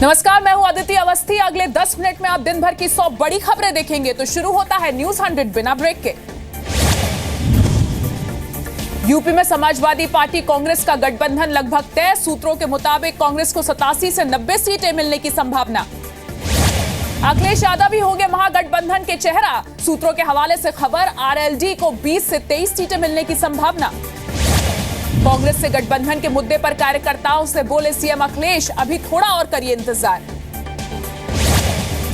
नमस्कार, मैं हूं अदिति अवस्थी। अगले 10 मिनट में आप दिन भर की 100 बड़ी खबरें देखेंगे। तो शुरू होता है न्यूज 100 बिना ब्रेक के। यूपी में समाजवादी पार्टी कांग्रेस का गठबंधन लगभग तय। सूत्रों के मुताबिक कांग्रेस को 87 से 90 सीटें मिलने की संभावना। अखिलेश यादव ही होंगे महागठबंधन के चेहरा। सूत्रों के हवाले से खबर, आरएलडी को 20 से 23 सीटें मिलने की संभावना। कांग्रेस से गठबंधन के मुद्दे पर कार्यकर्ताओं से बोले सीएम अखिलेश, अभी थोड़ा और करिए इंतजार।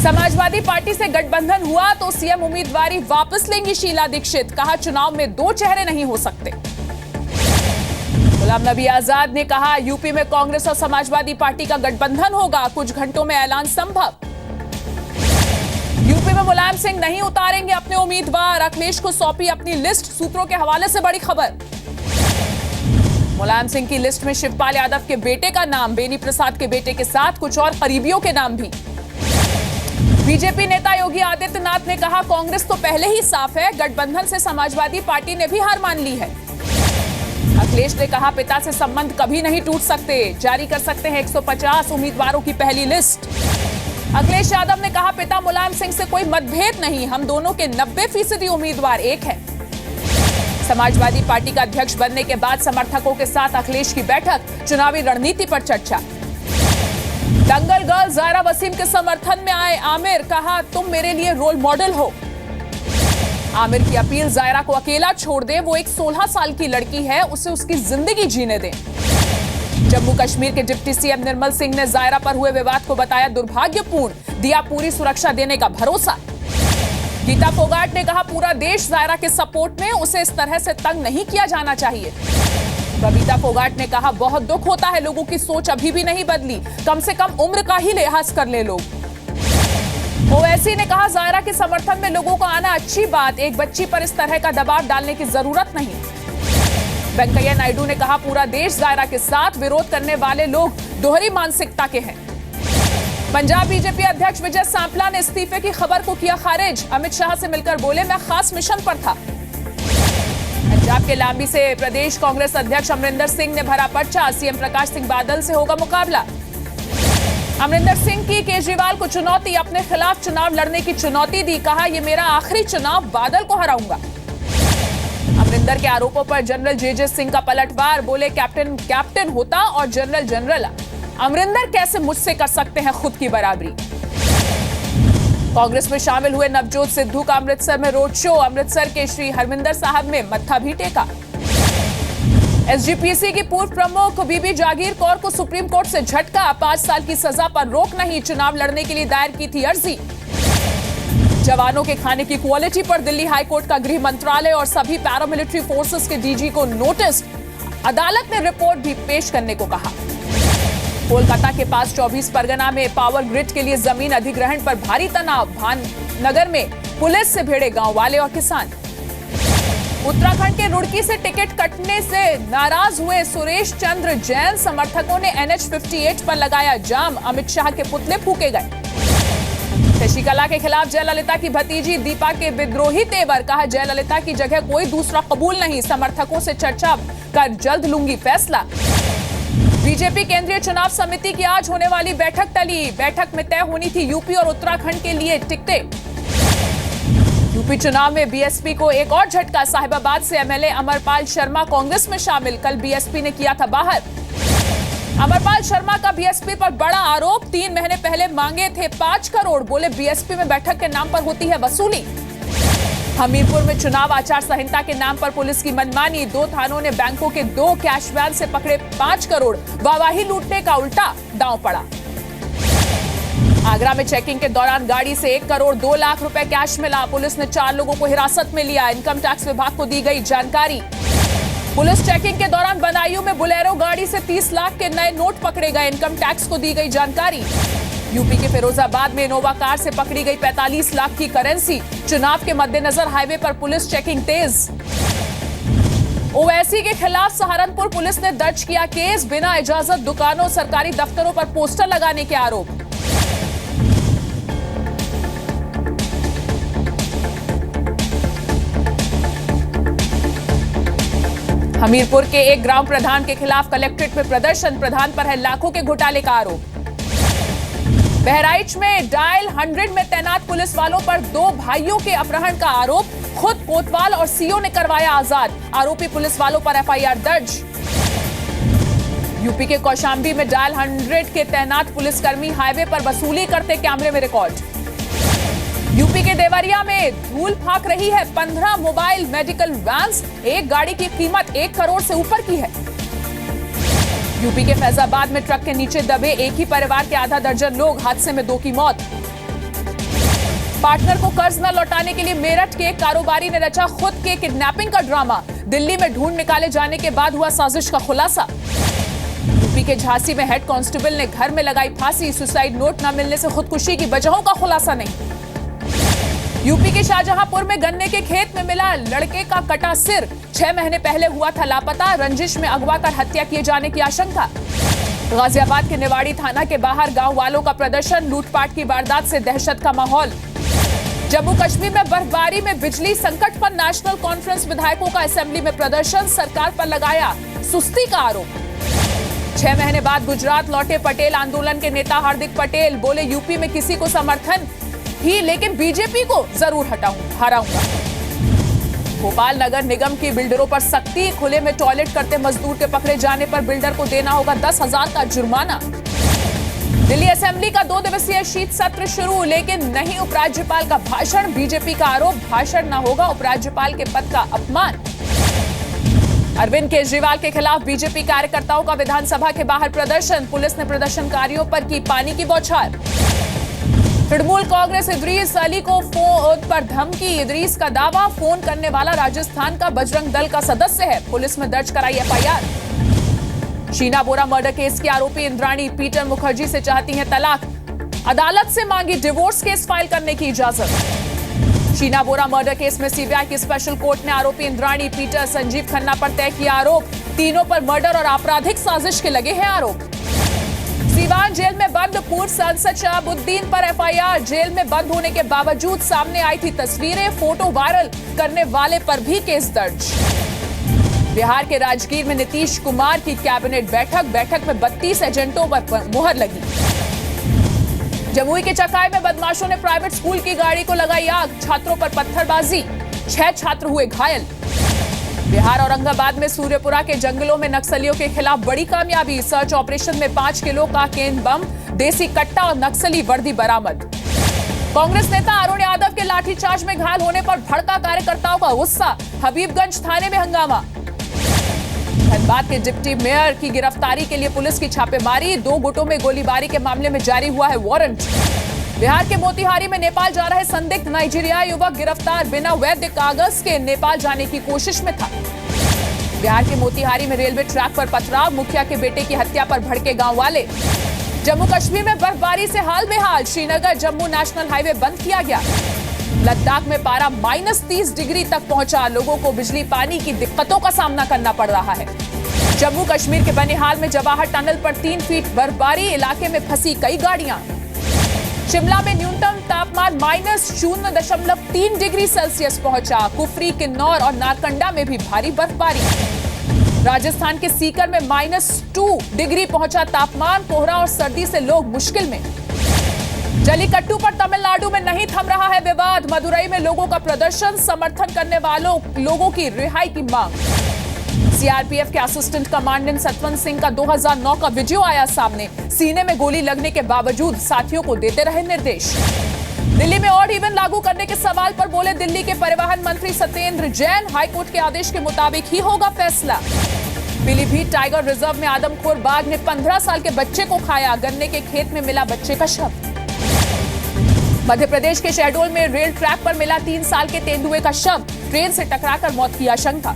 समाजवादी पार्टी से गठबंधन हुआ तो सीएम उम्मीदवारी वापस लेंगी शीला दीक्षित। कहा, चुनाव में दो चेहरे नहीं हो सकते। गुलाम नबी आजाद ने कहा, यूपी में कांग्रेस और समाजवादी पार्टी का गठबंधन होगा, कुछ घंटों में ऐलान संभव। यूपी में मुलायम सिंह नहीं उतारेंगे अपने उम्मीदवार, अखिलेश को सौंपी अपनी लिस्ट। सूत्रों के हवाले से बड़ी खबर। मुलायम सिंह की लिस्ट में शिवपाल यादव के बेटे का नाम, बेनी प्रसाद के बेटे के साथ कुछ और करीबियों के नाम भी। बीजेपी नेता योगी आदित्यनाथ ने कहा, कांग्रेस तो पहले ही साफ है, गठबंधन से समाजवादी पार्टी ने भी हार मान ली है। अखिलेश ने कहा, पिता से संबंध कभी नहीं टूट सकते, जारी कर सकते हैं 150 उम्मीदवारों की पहली लिस्ट। अखिलेश यादव ने कहा, पिता मुलायम सिंह से कोई मतभेद नहीं, हम दोनों के 90% उम्मीदवार एक है। समाजवादी पार्टी का अध्यक्ष बनने के बाद समर्थकों के साथ अखिलेश की बैठक, चुनावी रणनीति पर चर्चा। दंगल गर्ल जायरा वसीम के समर्थन में आए आमिर, कहा, तुम मेरे लिए रोल मॉडल हो। आमिर की अपील, जायरा को अकेला छोड़ दे, वो एक 16 साल की लड़की है, उसे उसकी जिंदगी जीने दें। जम्मू कश्मीर के डिप्टी सीएम निर्मल सिंह ने जायरा पर हुए विवाद को बताया दुर्भाग्यपूर्ण, दिया पूरी सुरक्षा देने का भरोसा। गीता फोगाट ने कहा, पूरा देश जायरा के सपोर्ट में, उसे इस तरह से तंग नहीं किया जाना चाहिए। बबीता फोगाट ने कहा, बहुत दुख होता है, लोगों की सोच अभी भी नहीं बदली, कम से कम उम्र का ही लिहाज कर ले लोग। ओवैसी ने कहा, जायरा के समर्थन में लोगों को आना अच्छी बात, एक बच्ची पर इस तरह का दबाव डालने की जरूरत नहीं। वेंकैया नायडू ने कहा, पूरा देश जायरा के साथ, विरोध करने वाले लोग दोहरी मानसिकता के हैं। पंजाब बीजेपी अध्यक्ष विजय सांपला ने इस्तीफे की खबर को किया खारिज। अमित शाह से मिलकर बोले, मैं खास मिशन पर था। पंजाब के लांबी से प्रदेश कांग्रेस अध्यक्ष अमरिंदर सिंह ने भरा पर्चा, सीएम प्रकाश सिंह बादल से होगा मुकाबला। अमरिंदर सिंह की केजरीवाल को चुनौती, अपने खिलाफ चुनाव लड़ने की चुनौती दी, कहा, यह मेरा आखिरी चुनाव, बादल को हराऊंगा। अमरिंदर के आरोपों पर जनरल जेजे सिंह का पलटवार, बोले, कैप्टन कैप्टन होता और जनरल जनरल, अमरिंदर कैसे मुझसे कर सकते हैं खुद की बराबरी। कांग्रेस में शामिल हुए नवजोत सिद्धू का अमृतसर में रोड शो, अमृतसर के श्री हरमिंदर साहब में मत्था भी टेका। एसजीपीसी की पूर्व प्रमुख बीबी जागीर कौर को सुप्रीम कोर्ट से झटका, 5 साल की सजा पर रोक नहीं, चुनाव लड़ने के लिए दायर की थी अर्जी। जवानों के खाने की क्वालिटी पर दिल्ली हाईकोर्ट का गृह मंत्रालय और सभी पैरामिलिट्री फोर्सेस के डीजी को नोटिस, अदालत ने रिपोर्ट भी पेश करने को कहा। कोलकाता के पास 24 परगना में पावर ग्रिड के लिए जमीन अधिग्रहण पर भारी तनाव, भाननगर में पुलिस से भिड़े गांव वाले और किसान। उत्तराखंड के रुड़की से टिकट कटने से नाराज हुए सुरेश चंद्र जैन, समर्थकों ने NH-58 पर लगाया जाम, अमित शाह के पुतले फूके गए। शशिकला के खिलाफ जयललिता की भतीजी दीपा के विद्रोही तेवर, कहा, जयललिता की जगह कोई दूसरा कबूल नहीं, समर्थकों से चर्चा कर जल्द लूंगी फैसला। बीजेपी केंद्रीय चुनाव समिति की आज होने वाली बैठक टली, बैठक में तय होनी थी यूपी और उत्तराखंड के लिए टिकटें। यूपी चुनाव में बीएसपी को एक और झटका, साहिबाबाद से एमएलए अमरपाल शर्मा कांग्रेस में शामिल, कल बीएसपी ने किया था बाहर। अमरपाल शर्मा का बीएसपी पर बड़ा आरोप, 3 महीने पहले मांगे थे 5 करोड़, बोले बीएसपी में बैठक के नाम पर होती है वसूली। हमीरपुर में चुनाव आचार संहिता के नाम पर पुलिस की मनमानी, 2 थानों ने बैंकों के 2 कैश वैन से पकड़े 5 करोड़, वाहवाही लूटने का उल्टा दांव पड़ा। आगरा में चेकिंग के दौरान गाड़ी से 1 करोड़ 2 लाख रुपए कैश मिला, पुलिस ने 4 लोगों को हिरासत में लिया, इनकम टैक्स विभाग को दी गई जानकारी। पुलिस चेकिंग के दौरान बदायूं में बुलेरो गाड़ी से 30 लाख के नए नोट पकड़े गए, इनकम टैक्स को दी गई जानकारी। यूपी के फिरोजाबाद में इनोवा कार से पकड़ी गई 45 लाख की करेंसी, चुनाव के मद्देनजर हाईवे पर पुलिस चेकिंग तेज। ओवैसी के खिलाफ सहारनपुर पुलिस ने दर्ज किया केस, बिना इजाजत दुकानों, सरकारी दफ्तरों पर पोस्टर लगाने के आरोप। हमीरपुर के एक ग्राम प्रधान के खिलाफ कलेक्ट्रेट में प्रदर्शन, प्रधान पर है लाखों के घोटाले का आरोप। बहराइच में डायल 100 में तैनात पुलिस वालों पर 2 भाइयों के अपहरण का आरोप, खुद कोतवाल और सीओ ने करवाया आजाद, आरोपी पुलिस वालों पर एफआईआर दर्ज। यूपी के कौशाम्बी में डायल 100 के तैनात पुलिसकर्मी हाईवे पर वसूली करते कैमरे में रिकॉर्ड। यूपी के देवरिया में धूल फाक रही है 15 मोबाइल मेडिकल वैन्स, एक गाड़ी की कीमत 1 करोड़ से ऊपर की है। यूपी के फैजाबाद में ट्रक के नीचे दबे एक ही परिवार के आधा दर्जन लोग, हादसे में 2 की मौत। पार्टनर को कर्ज न लौटाने के लिए मेरठ के एक कारोबारी ने रचा खुद के किडनैपिंग का ड्रामा, दिल्ली में ढूंढ निकाले जाने के बाद हुआ साजिश का खुलासा। यूपी के झांसी में हेड कांस्टेबल ने घर में लगाई फांसी, सुसाइड नोट न मिलने से खुदकुशी की वजहों का खुलासा नहीं। यूपी के शाहजहांपुर में गन्ने के खेत में मिला लड़के का कटा सिर, 6 महीने पहले हुआ था लापता, रंजिश में अगवा कर हत्या किए जाने की आशंका। गाजियाबाद के निवाड़ी थाना के बाहर गांव वालों का प्रदर्शन, लूटपाट की वारदात से दहशत का माहौल। जम्मू कश्मीर में बर्फबारी में बिजली संकट पर नेशनल कॉन्फ्रेंस विधायकों का असेंबली में प्रदर्शन, सरकार पर लगाया सुस्ती का आरोप। 6 महीने बाद गुजरात लौटे पटेल आंदोलन के नेता हार्दिक पटेल, बोले यूपी में किसी को समर्थन ही लेकिन बीजेपी को जरूर हराऊंगा। भोपाल नगर निगम की बिल्डरों पर सख्ती, खुले में टॉयलेट करते मजदूर के पकड़े जाने पर बिल्डर को देना होगा 10,000 का जुर्माना। दिल्ली असेंबली का 2 दिवसीय शीत सत्र शुरू, लेकिन नहीं उपराज्यपाल का भाषण, बीजेपी का आरोप भाषण न होगा उपराज्यपाल के पद का अपमान। अरविंद केजरीवाल के खिलाफ बीजेपी कार्यकर्ताओं का विधानसभा के बाहर प्रदर्शन, पुलिस ने प्रदर्शनकारियों पर की पानी की बौछार। तृणमूल कांग्रेस इदरीस अली को फोन पर धमकी, इदरीस का दावा फोन करने वाला राजस्थान का बजरंग दल का सदस्य है, पुलिस में दर्ज कराई एफआईआर। शीना बोरा मर्डर केस की आरोपी इंद्राणी पीटर मुखर्जी से चाहती हैं तलाक, अदालत से मांगी डिवोर्स केस फाइल करने की इजाजत। शीना बोरा मर्डर केस में सीबीआई की स्पेशल कोर्ट ने आरोपी इंद्राणी पीटर संजीव खन्ना पर तय किया आरोप, तीनों पर मर्डर और आपराधिक साजिश के लगे हैं आरोप। सीवान जेल में बंद पूर्व सांसद शहाबुद्दीन पर एफआईआर, जेल में बंद होने के बावजूद सामने आई थी तस्वीरें, फोटो वायरल करने वाले पर भी केस दर्ज। बिहार के राजगीर में नीतीश कुमार की कैबिनेट बैठक में 32 एजेंटों पर मुहर लगी। जमुई के चकाई में बदमाशों ने प्राइवेट स्कूल की गाड़ी को लगाई आग, छात्रों पर पत्थरबाजी, 6 छात्र हुए घायल। बिहार औरंगाबाद में सूर्यपुरा के जंगलों में नक्सलियों के खिलाफ बड़ी कामयाबी, सर्च ऑपरेशन में 5 किलो का केन बम, देसी कट्टा और नक्सली वर्दी बरामद। कांग्रेस नेता अरुण यादव के लाठीचार्ज में घायल होने पर भड़का कार्यकर्ताओं का गुस्सा, हबीबगंज थाने में हंगामा। धनबाद के डिप्टी मेयर की गिरफ्तारी के लिए पुलिस की छापेमारी, 2 गुटों में गोलीबारी के मामले में जारी हुआ है वारंट। बिहार के मोतिहारी में नेपाल जा रहे संदिग्ध नाइजीरियाई युवक गिरफ्तार, बिना वैध कागज के नेपाल जाने की कोशिश में था। बिहार के मोतिहारी में रेलवे ट्रैक पर पथराव, मुखिया के बेटे की हत्या पर भड़के गांव वाले। जम्मू कश्मीर में बर्फबारी से हाल बेहाल, श्रीनगर जम्मू नेशनल हाईवे बंद किया गया। लद्दाख में पारा -30 डिग्री तक पहुंचा, लोगों को बिजली पानी की दिक्कतों का सामना करना पड़ रहा है। जम्मू कश्मीर के बनिहाल में जवाहर टनल पर 3 फीट बर्फबारी, इलाके में फंसी कई गाड़ियां। शिमला में न्यूनतम तापमान -0.3 डिग्री सेल्सियस पहुंचा, कुफरी, किन्नौर और नारकंडा में भी भारी बर्फबारी। राजस्थान के सीकर में -2 डिग्री पहुंचा तापमान, कोहरा और सर्दी से लोग मुश्किल में। जलीकट्टू पर तमिलनाडु में नहीं थम रहा है विवाद, मदुरई में लोगों का प्रदर्शन, समर्थन करने वालों लोगों की रिहाई की मांग। सीआरपीएफ के असिस्टेंट कमांडेंट सतवंत सिंह का 2009 का वीडियो आया सामने, सीने में गोली लगने के बावजूद साथियों को देते रहे निर्देश। दिल्ली में ऑड इवन लागू करने के सवाल पर बोले दिल्ली के परिवहन मंत्री सत्येंद्र जैन, हाईकोर्ट के आदेश के मुताबिक ही होगा फैसला। पीलीभीत टाइगर रिजर्व में आदमखोर बाघ ने 15 साल के बच्चे को खाया, गन्ने के खेत में मिला बच्चे का शव। मध्य प्रदेश के शहडोल में रेल ट्रैक पर मिला 3 साल के तेंदुए का शव, ट्रेन से टकराकर मौत की आशंका।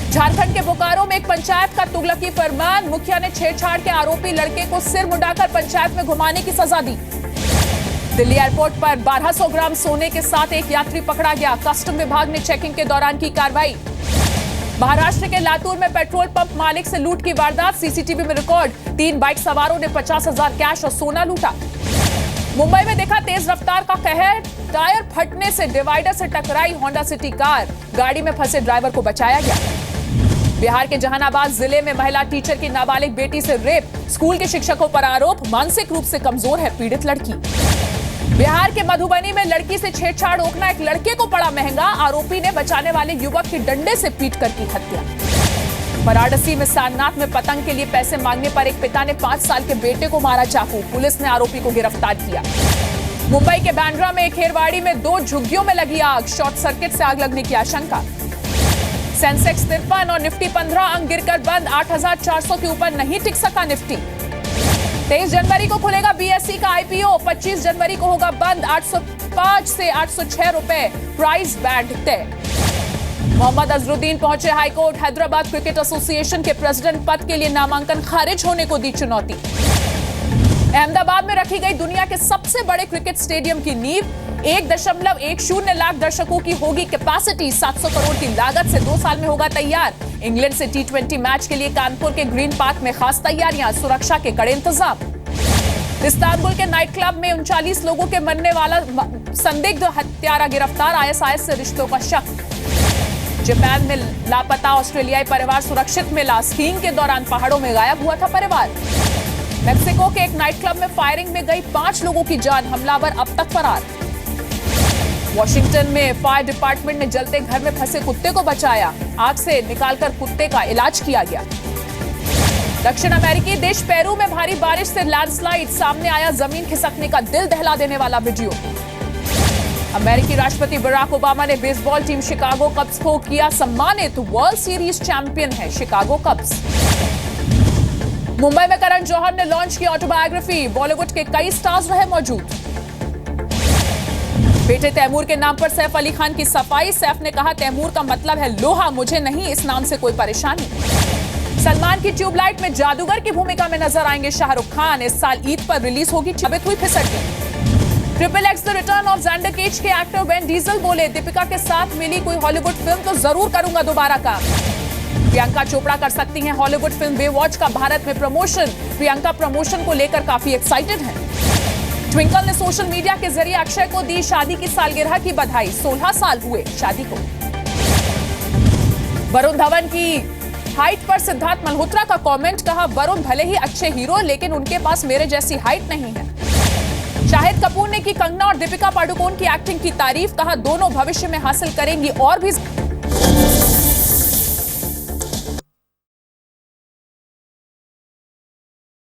झारखंड के बोकारो में एक पंचायत का तुगलकी फरमान, मुखिया ने छेड़छाड़ के आरोपी लड़के को सिर मुड़ाकर पंचायत में घुमाने की सजा दी। दिल्ली एयरपोर्ट पर 1200 ग्राम सोने के साथ एक यात्री पकड़ा गया, कस्टम विभाग ने चेकिंग के दौरान की कार्रवाई। महाराष्ट्र के लातूर में पेट्रोल पंप मालिक से लूट की वारदात, सीसीटीवी में रिकॉर्ड, 3 बाइक सवारों ने 50,000 कैश और सोना लूटा। मुंबई में देखा तेज रफ्तार का कहर, टायर फटने से डिवाइडर से टकराई होंडा सिटी कार, गाड़ी में फंसे ड्राइवर को बचाया गया। बिहार के जहानाबाद जिले में महिला टीचर की नाबालिग बेटी से रेप, स्कूल के शिक्षकों पर आरोप, मानसिक रूप से कमजोर है पीड़ित लड़की। बिहार के मधुबनी में लड़की से छेड़छाड़ रोकना एक लड़के को पड़ा महंगा, आरोपी ने बचाने वाले युवक की डंडे से पीटकर की हत्या। वाराणसी में सारनाथ में पतंग के लिए पैसे मांगने पर एक पिता ने 5 साल के बेटे को मारा चाकू, पुलिस ने आरोपी को गिरफ्तार किया। मुंबई के बांद्रा में खेरवाड़ी में 2 झुग्गियों में लगी आग, शॉर्ट सर्किट से आग लगने की आशंका। सेंसेक्स 53 और निफ्टी 15 अंक गिरकर बंद, 8,400 के ऊपर नहीं टिक सका निफ्टी। 23 जनवरी को खुलेगा बीएसई का आईपीओ, 25 जनवरी को होगा बंद, 805 से 806 रुपए प्राइस बैंड तय। मोहम्मद अजरुद्दीन पहुंचे हाईकोर्ट, हैदराबाद क्रिकेट एसोसिएशन के प्रेसिडेंट पद के लिए नामांकन खारिज होने को दी चुनौती। अहमदाबाद में रखी गई दुनिया के सबसे बड़े क्रिकेट स्टेडियम की नींव, 1.10 लाख दर्शकों की होगी कैपेसिटी, 700 करोड़ की लागत से 2 साल में होगा तैयार। इंग्लैंड से T20 मैच के लिए कानपुर के ग्रीन पार्क में खास तैयारियां, सुरक्षा के कड़े इंतजाम। इस्तांबुल के नाइट क्लब में 39 लोगों के मरने वाला संदिग्ध हत्यारा गिरफ्तार, ISIS से रिश्तों का शक। जापान में लापता ऑस्ट्रेलियाई परिवार सुरक्षित मिला, स्कीइंग के दौरान पहाड़ों में गायब हुआ था परिवार। मेक्सिको के एक नाइट क्लब में फायरिंग में गई 5 लोगों की जान, हमलावर अब तक फरार। वॉशिंगटन में फायर डिपार्टमेंट ने जलते घर में फंसे कुत्ते को बचाया, आग से निकालकर कुत्ते का इलाज किया गया। दक्षिण अमेरिकी देश पेरू में भारी बारिश से लैंडस्लाइड, सामने आया जमीन खिसकने का दिल दहला देने वाला वीडियो। अमेरिकी राष्ट्रपति बराक ओबामा ने बेसबॉल टीम शिकागो कब्स को किया सम्मानित, वर्ल्ड सीरीज चैंपियन है शिकागो कब्स। मुंबई में करण जौहर ने लॉन्च की ऑटोबायोग्राफी, बॉलीवुड के कई स्टार्स रहे मौजूद। बेटे तैमूर के नाम पर सैफ अली खान की सफाई, सैफ ने कहा तैमूर का मतलब है लोहा, मुझे नहीं इस नाम से कोई परेशानी। सलमान की ट्यूबलाइट में जादूगर की भूमिका में नजर आएंगे शाहरुख खान, इस साल ईद पर रिलीज होगी, साबित हुई फिसड्डी। XXX the return of Xander Cage के एक्टर वेन डीजल बोले दीपिका के साथ मिली कोई हॉलीवुड फिल्म तो जरूर करूंगा दोबारा काम। प्रियंका चोपड़ा कर सकती हैं हॉलीवुड फिल्म बेवॉच का भारत में प्रमोशन, प्रियंका प्रमोशन को लेकर काफी एक्साइटेड हैं। ट्विंकल ने सोशल मीडिया के जरिए अक्षय को दी शादी की सालगिरह की बधाई, 16 साल हुए शादी को। वरुण धवन की हाइट पर सिद्धार्थ मल्होत्रा का कमेंट, कहा वरुण भले ही अच्छे हीरो लेकिन उनके पास मेरे जैसी हाइट नहीं है। शाहिद कपूर ने की कंगना और दीपिका पादुकोण की एक्टिंग की तारीफ, कहा दोनों भविष्य में हासिल करेंगी और भी